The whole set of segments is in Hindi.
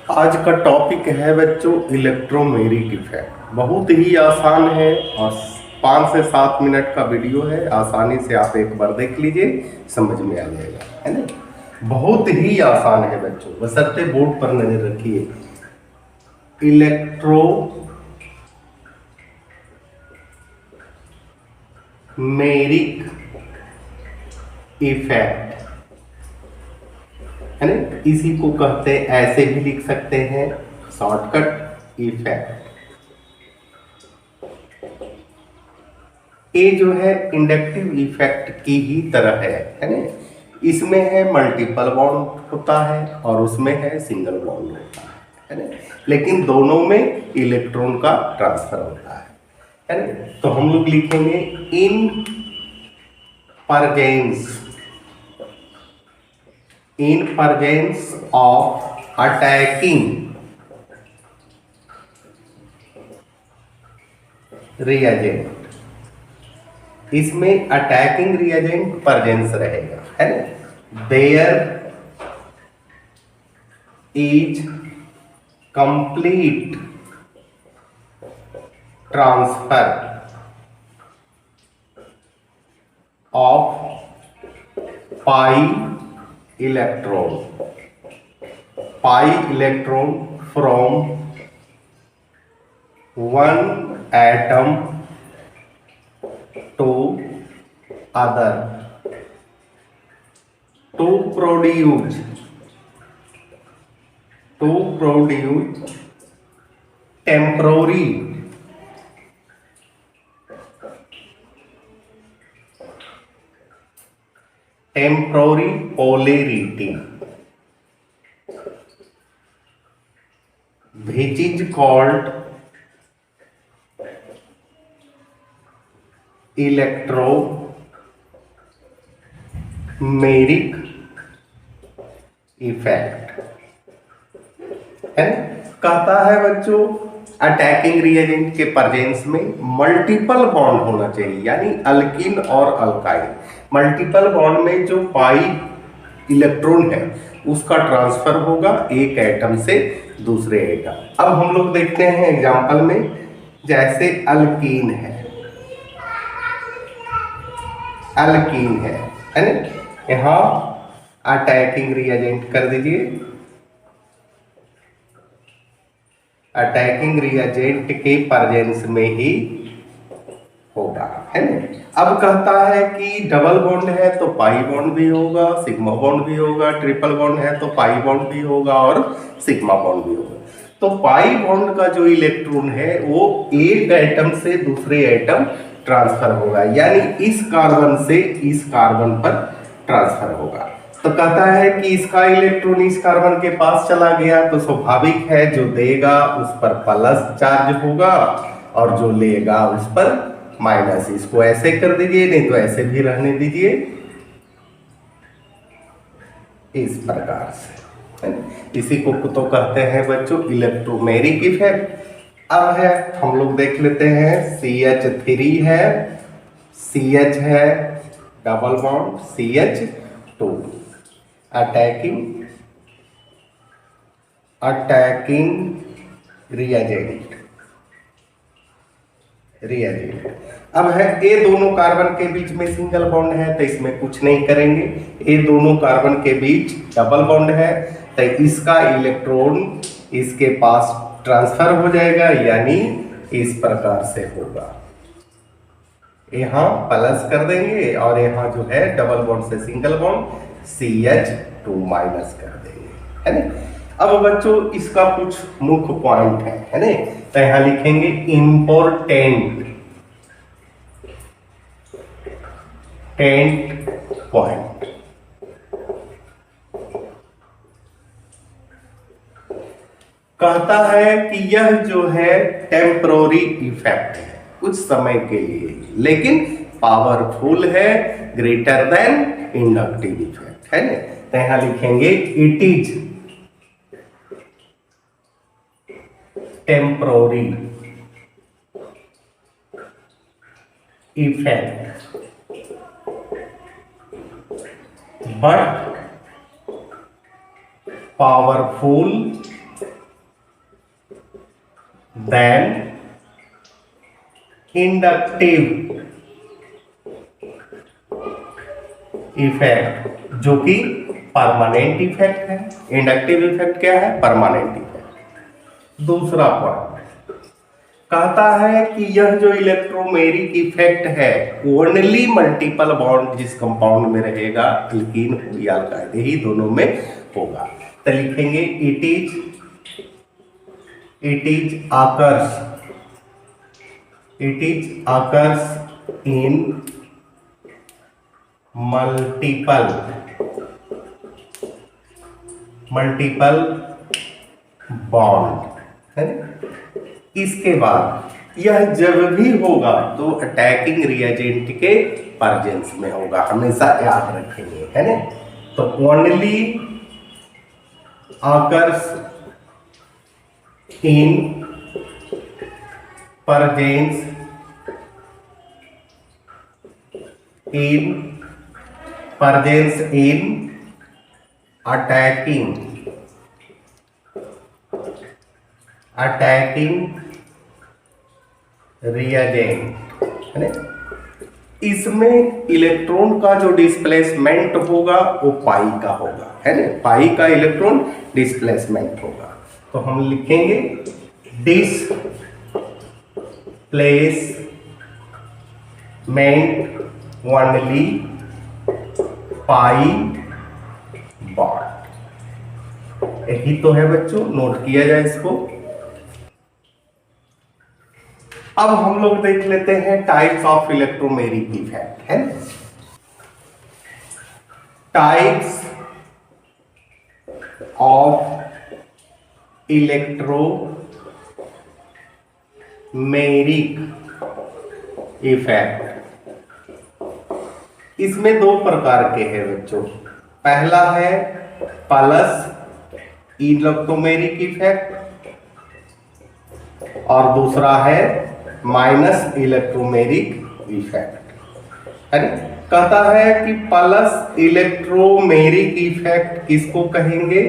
आज का टॉपिक है बच्चों इलेक्ट्रोमेरिक इफेक्ट। बहुत ही आसान है और 5 से 7 मिनट का वीडियो है। आसानी से आप एक बार देख लीजिए, समझ में आ जाएगा, है ना। बहुत ही आसान है बच्चों, बशर्ते बोर्ड पर नजर रखिए। इलेक्ट्रोमेरिक इफेक्ट, है ना। इसी को कहते हैं, ऐसे भी लिख सकते हैं, शॉर्टकट इफेक्ट। ये जो है इंडक्टिव इफेक्ट की ही तरह है ना। इसमें है मल्टीपल बॉन्ड होता है और उसमें है सिंगल बॉन्ड होता है ना। लेकिन दोनों में इलेक्ट्रॉन का ट्रांसफर होता है ना। तो हम लोग लिखेंगे in presence of attacking reagent. इसमें अटैकिंग रिएजेंट परजेंस रहेगा, है ना। There is complete transfer of pi electron from one atom to other to produce temporary polarity, which is called electromeric effect, है। कहता है बच्चों अटैकिंग रिएजेंट के प्रेजेंस में मल्टीपल बॉन्ड होना चाहिए, यानी अल्किन और अल्काइन। मल्टीपल बॉन्ड में जो पाई इलेक्ट्रॉन है उसका ट्रांसफर होगा एक एटम से दूसरे एटम। अब हम लोग देखते हैं एग्जांपल में, जैसे अल्कीन है ना। यहां अटैकिंग रिएजेंट कर दीजिए, अटैकिंग रिएजेंट के प्रेजेंस में ही होगा, है ना। अब कहता है कि डबल बॉन्ड है तो पाई बॉन्ड भी होगा, सिग्मा बॉन्ड भी होगा। ट्रिपल बॉन्ड है तो पाई बॉन्ड भी होगा और सिग्मा बॉन्ड भी होगा। तो पाई बॉन्ड का जो इलेक्ट्रॉन है वो एक एटम से दूसरे एटम ट्रांसफर होगा, यानी इस कार्बन से इस कार्बन पर ट्रांसफर होगा। तो कहता है कि इसका इलेक्ट्रॉन इस कार्बन के पास चला गया तो स्वाभाविक है जो देगा उस पर प्लस चार्ज होगा और जो लेगा उस पर माइनस। इसको ऐसे कर दीजिए, नहीं तो ऐसे भी रहने दीजिए, इस प्रकार से। इसी को तो कहते हैं बच्चों इलेक्ट्रोमेरिक इफेक्ट। अब है, हम लोग देख लेते हैं, CH3 है, CH है, double bond CH2, attacking reagent. अब है ये दोनों कार्बन के बीच में सिंगल बॉन्ड है तो इसमें कुछ नहीं करेंगे। ये दोनों कार्बन के बीच डबल बॉन्ड है तो इसका इलेक्ट्रॉन इसके पास ट्रांसफर हो जाएगा, यानी इस प्रकार से होगा। यहां प्लस कर देंगे और यहां जो है डबल बॉन्ड से सिंगल बॉन्ड CH2 माइनस कर देंगे, है ना। अब बच्चों इसका कुछ मुख्य पॉइंट है ना। तो यहां लिखेंगे इंपॉर्टेंट पॉइंट। कहता है कि यह जो है टेम्पररी इफेक्ट है, कुछ समय के लिए, लेकिन पावरफुल है, ग्रेटर देन इंडक्टिव इफेक्ट, है ना। तो यहां लिखेंगे it is temporary effect but powerful then inductive effect, जो कि परमानेंट इफेक्ट है। इंडक्टिव इफेक्ट क्या है? Permanent effect. दूसरा पॉइंट कहता है कि यह जो इलेक्ट्रोमेरिक इफेक्ट है ओनली मल्टीपल बॉन्ड जिस कंपाउंड में रहेगा, एल्कीन हो या अल्काइल, दोनों में होगा। तो लिखेंगे it is occurs in multiple bond है। इसके बाद यह जब भी होगा तो अटैकिंग रिएजेंट के प्रेजेंस में होगा, हमेशा याद रखेंगे, है ना। तो only occurs in presence in attacking reagent, है ना। इसमें इलेक्ट्रॉन का जो डिस्प्लेसमेंट होगा वो पाई का होगा, है ना। पाई का इलेक्ट्रॉन डिस्प्लेसमेंट होगा। तो हम लिखेंगे डिस्प्लेसमेंट ओनली पाई बॉन्ड। यही तो है बच्चों, नोट किया जाए इसको। अब हम लोग देख लेते हैं टाइप्स ऑफ इलेक्ट्रोमेरिक इफेक्ट, है। टाइप्स ऑफ इलेक्ट्रोमेरिक इफेक्ट, इसमें दो प्रकार के हैं बच्चों। पहला है पल्स इलेक्ट्रोमेरिक इफेक्ट और दूसरा है माइनस इलेक्ट्रोमेरिक इफेक्ट, है ना। कहता है कि पल्स इलेक्ट्रोमेरिक इफेक्ट किसको कहेंगे,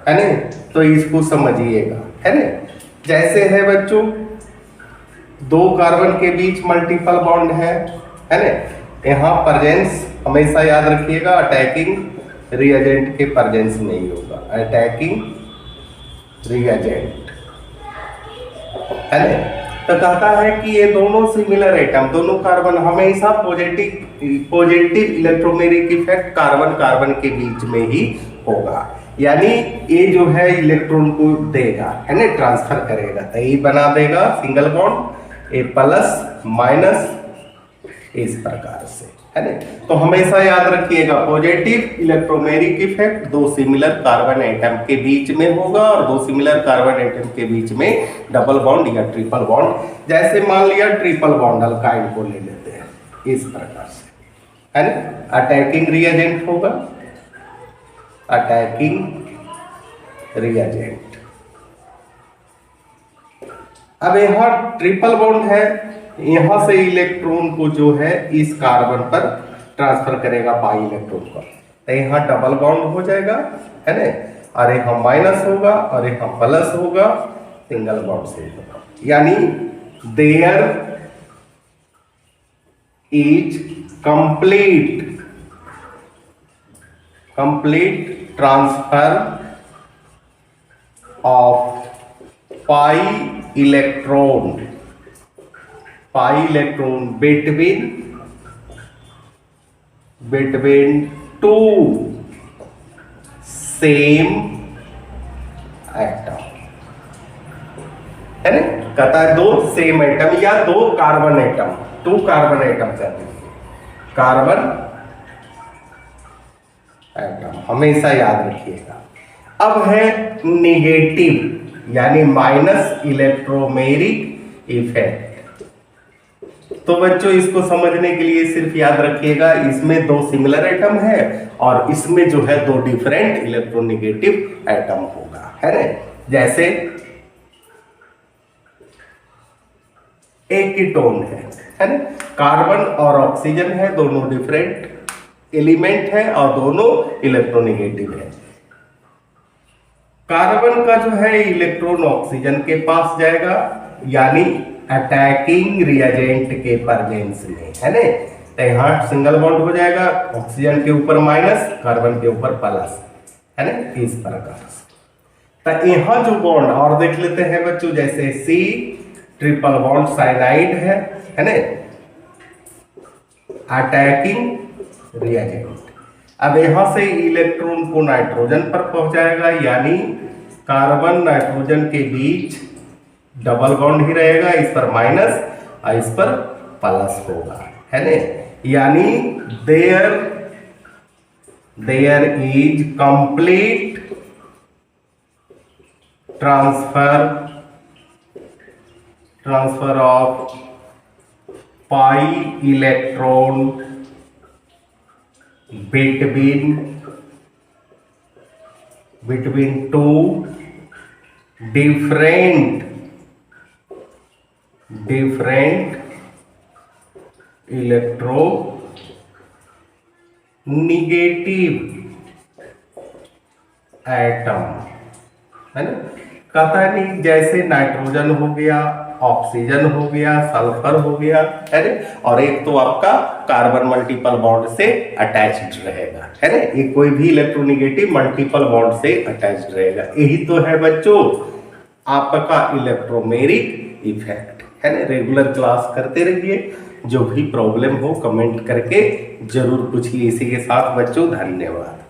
है ना। तो इसको समझिएगा, है ना। जैसे है बच्चों, दो कार्बन के बीच मल्टीपल बॉन्ड है ना। यहाँ प्रेजेंस हमेशा याद रखिएगा अटैकिंग रिएजेंट के प्रेजेंस में ही होगा, अटैकिंग रिएजेंट, है ना। तो कहता है कि ये दोनों सिमिलर एटम, दोनों कार्बन, हमेशा positive electromeric effect carbon carbon के बीच में ही होगा। यानी ये जो है इलेक्ट्रॉन को देगा, है ना, ट्रांसफर करेगा, तो ये बना देगा सिंगल बॉन्ड, ए प्लस माइनस, इस प्रकार से, है ना। तो हमेशा याद रखिएगा पॉजिटिव इलेक्ट्रोमेरिक इफेक्ट दो सिमिलर कार्बन एटम के बीच में होगा और दो सिमिलर कार्बन एटम के बीच में डबल बॉन्ड या ट्रिपल बॉन्ड। जैसे मान लिया ट्रिपल बॉन्ड अल्काइल को ले लेते हैं, इस प्रकार से, है ना। अटैकिंग रिएजेंट होगा, अटैकिंग रिएजेंट। अब यहाँ ट्रिपल बॉन्ड है, यहां से इलेक्ट्रॉन को जो है इस कार्बन पर ट्रांसफर करेगा बाई इलेक्ट्रॉन पर, तो यहाँ डबल बॉन्ड हो जाएगा, है ना। और यहाँ माइनस होगा और यहाँ प्लस होगा, सिंगल बॉन्ड से होगा। यानी there is complete transfer of pi electron between two same atom, है ना। कहता है दो सेम एटम या दो carbon atom, two carbon atom कर दीजिए, कार्बन एटम, हमेशा याद रखिएगा। अब है निगेटिव यानी माइनस इलेक्ट्रोमेरिक इफेक्ट। तो बच्चों इसको समझने के लिए सिर्फ याद रखिएगा इसमें दो सिमिलर एटम है और इसमें जो है दो डिफरेंट इलेक्ट्रोनेगेटिव एटम होगा, है ना। जैसे एक कीटोन है ना, कार्बन और ऑक्सीजन है, दोनों डिफरेंट एलिमेंट है और दोनों इलेक्ट्रोनेगेटिव है। कार्बन का जो है इलेक्ट्रॉन ऑक्सीजन के पास जाएगा, यानी अटैकिंग रिएजेंट के प्रेजेंस में, है ना। तो यहाँ सिंगल बॉन्ड हो जाएगा, ऑक्सीजन के ऊपर माइनस, कार्बन के ऊपर प्लस, है ना, इस प्रकार से। तो यहाँ जो बॉन्ड और देख लेते हैं बच्चों, जैसे सी ट्रिपल बॉन्ड साइनाइड है ना, अटैकिंग रिएजेंट। अब यहां से इलेक्ट्रॉन को नाइट्रोजन पर पहुंचाएगा, यानी कार्बन नाइट्रोजन के बीच डबल बॉन्ड ही रहेगा, इस पर माइनस और इस पर प्लस होगा, है ना। यानी there is complete transfer of pi electron between two different electronegative atom, है ना। कहता है नहीं, जैसे नाइट्रोजन हो गया, ऑक्सीजन हो गया, सल्फर हो गया, है ना, और एक तो आपका कार्बन मल्टीपल बॉन्ड से अटैच्ड रहेगा, है ना। ये कोई भी इलेक्ट्रोनेगेटिव मल्टीपल बॉन्ड से अटैच्ड रहेगा। यही तो है बच्चों आपका इलेक्ट्रोमेरिक इफेक्ट, है ना। रेगुलर क्लास करते रहिए, जो भी प्रॉब्लम हो कमेंट करके जरूर पूछिए। इसी के साथ बच्चों धन्यवाद।